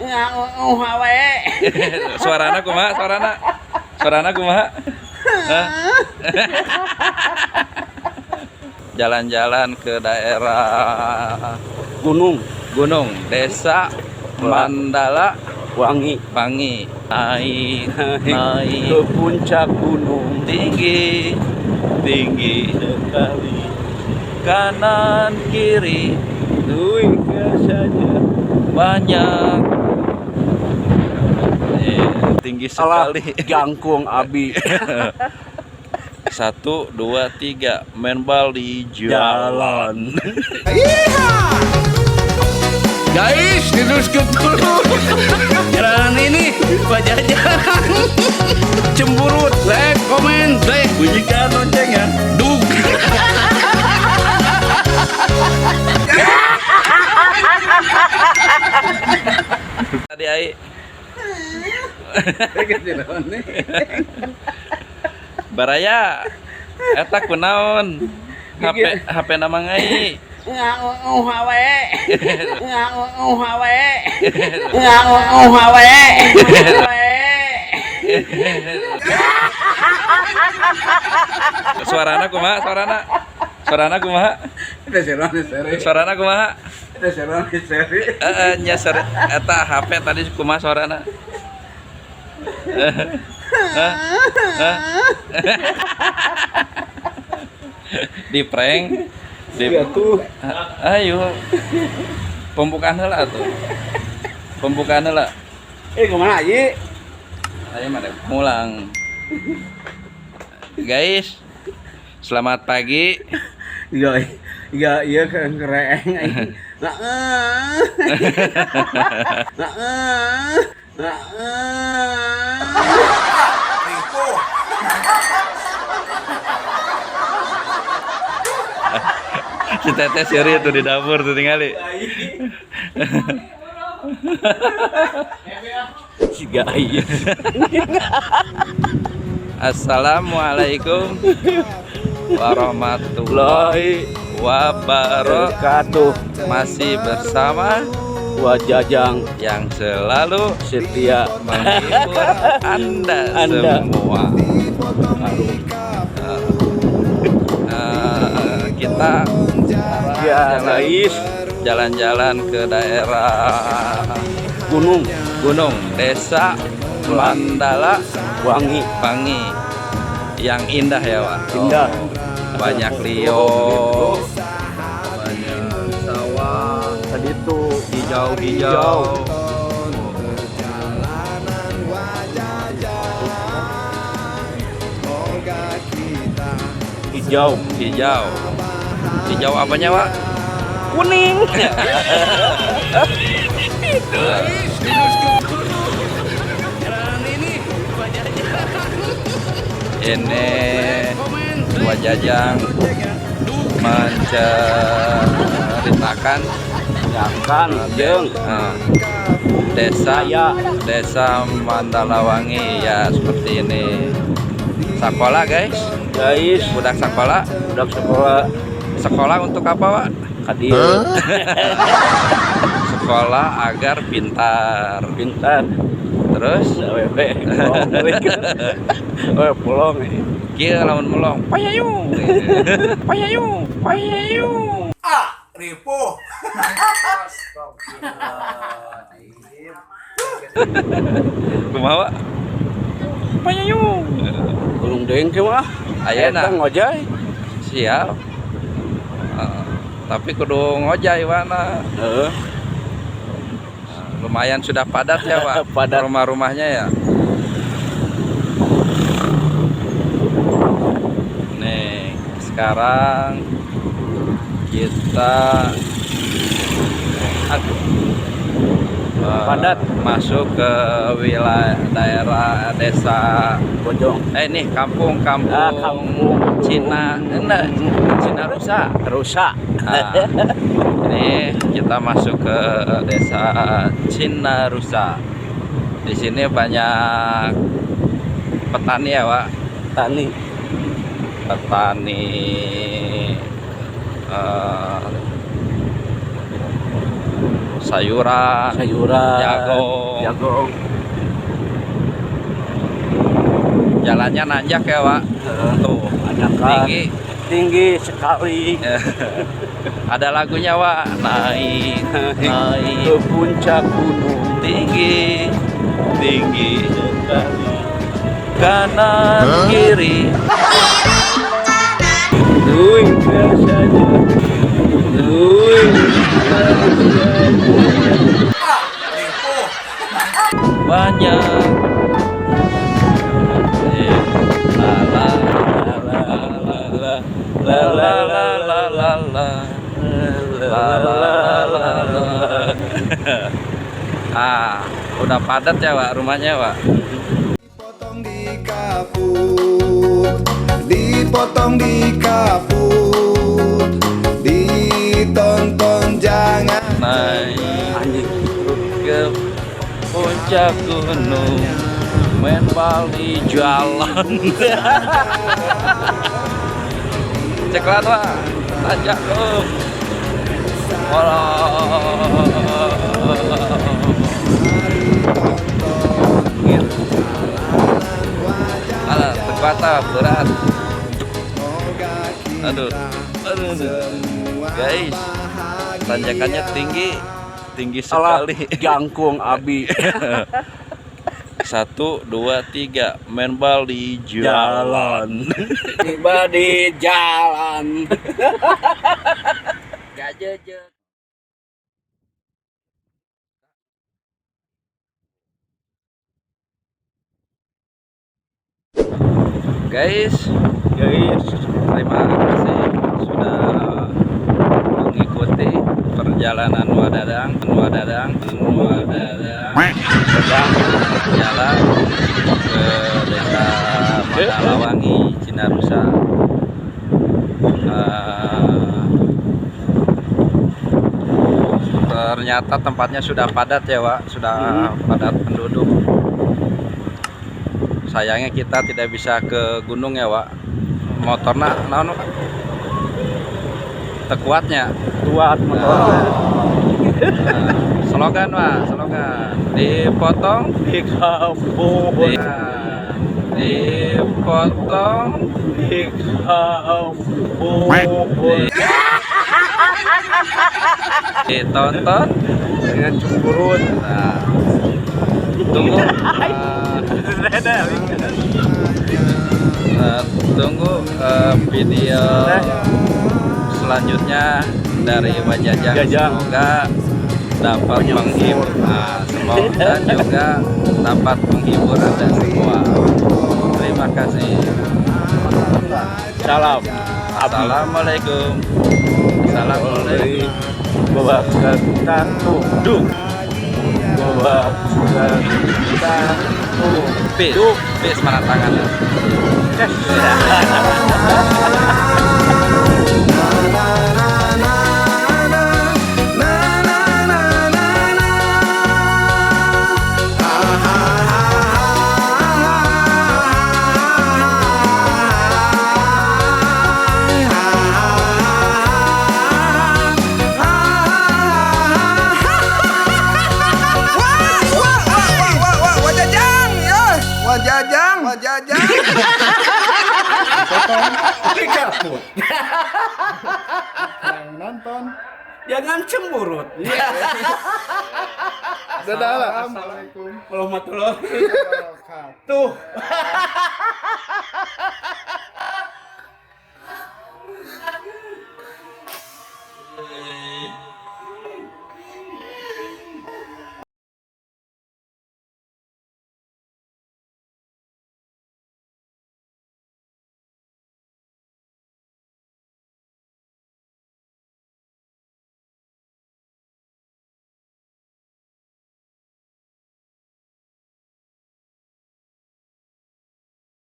we. Suarana kumaha? Suarana kumaha? Hah? Jalan-jalan ke daerah gunung, desa Mandala Wangi naik ke puncak gunung tinggi sekali. kanan kiri Saja banyak tinggi sekali. jangkung abi. 1, 2, 3 main bal di jalan. Guys, diteruskan dulu. Jalan ini Pajajaran. Cemburut, like, komen, bunyikan lonceng ya. Duk. Tadi ai baraya eta kunaon HP nama ngai suarana kumaha suarana kumaha nya eta HP tadi kumaha suarana di prank tuh. Ayo pembukaan heula tuh Kemana aja? ayo mah mulang guys, selamat pagi. Iya kan keren. Si teteh seri tuh di dapur tuh tinggali. Si gaya. Assalamualaikum warahmatullahi wabarakatuh. Masih bersama Wajajang yang selalu setia menghibur Anda semua. Kita Ya guys, jalan-jalan ke daerah gunung desa Mandala Wangi yang indah ya Pak. indah. Banyak liyo, banyak sawah, Tadi itu hijau-hijau. Hijau apanya Pak? kuning. Ini Wajajang menceritakan desa Mandalawangi ya seperti ini. Sekolah guys, budak sekolah. Sekolah untuk apa Pak? Hadir. Sekolah agar pintar. Terus Pulang. kieu lamun melong payayung. Ripo. Kumaha Pak? Payayung. Gunung deung ke mah. Ayeuna ngojay. siap. Tapi kudu ngojay wana. Lumayan sudah padat ya Pak. Padat. Rumah-rumahnya ya. Nih sekarang kita Padat. masuk ke wilayah daerah desa Bojong. ini kampung Cina Rusak. Ini kita masuk ke desa Cina Rusa. Di sini banyak petani ya Pak. Petani sayuran, jagung. jagung. Jalannya nanjak ya, Pak. Tuh, Anakan. Tinggi sekali. Ada lagunya, Pak. Naik Ke puncak gunung tinggi sekali, kanan kiri. Duit biasanya. Duit Banyak. La la la la la la la la la la. Ah, udah padat ya, Pak, rumahnya, Pak. Dipotong di kaput, ditonton jangan Naik ke puncak gunung, main Bali jalan. Ceklat, Pak, tajak tuh. Alah, terpatah berat. Aduh. Guys, tanjakannya tinggi sekali. jangkung abi. 1, 2, 3, main Bali jalan. Tiba di jalan. Gak jejet. Guys, terima kasih sudah mengikuti perjalanan Wadadang jalan ke desa Madalawangi, Cinarusa. Ternyata tempatnya sudah padat ya, Pak, sudah padat penduduk. Sayangnya kita tidak bisa ke gunung ya, Pak. Motornya naon, Pak? Tekuatnya Kuat motornya. slogan, Pak, slogan dipotong Di kampung. dipotong Di kampung. ditonton. Dengan cemburut. Nah, tunggu tunggu video selanjutnya dari Wajajang. Semoga dapat menghibur, semoga juga dapat menghibur Anda semua. Terima kasih. Salam. Assalamualaikum. Assalamualaikum. Bawa satu. Duh. Bawa satu. Peace mana tangannya. Wajajang. Yang nonton Jangan cemburut. Dadah. Assalamualaikum Warahmatullahi wabarakatuh.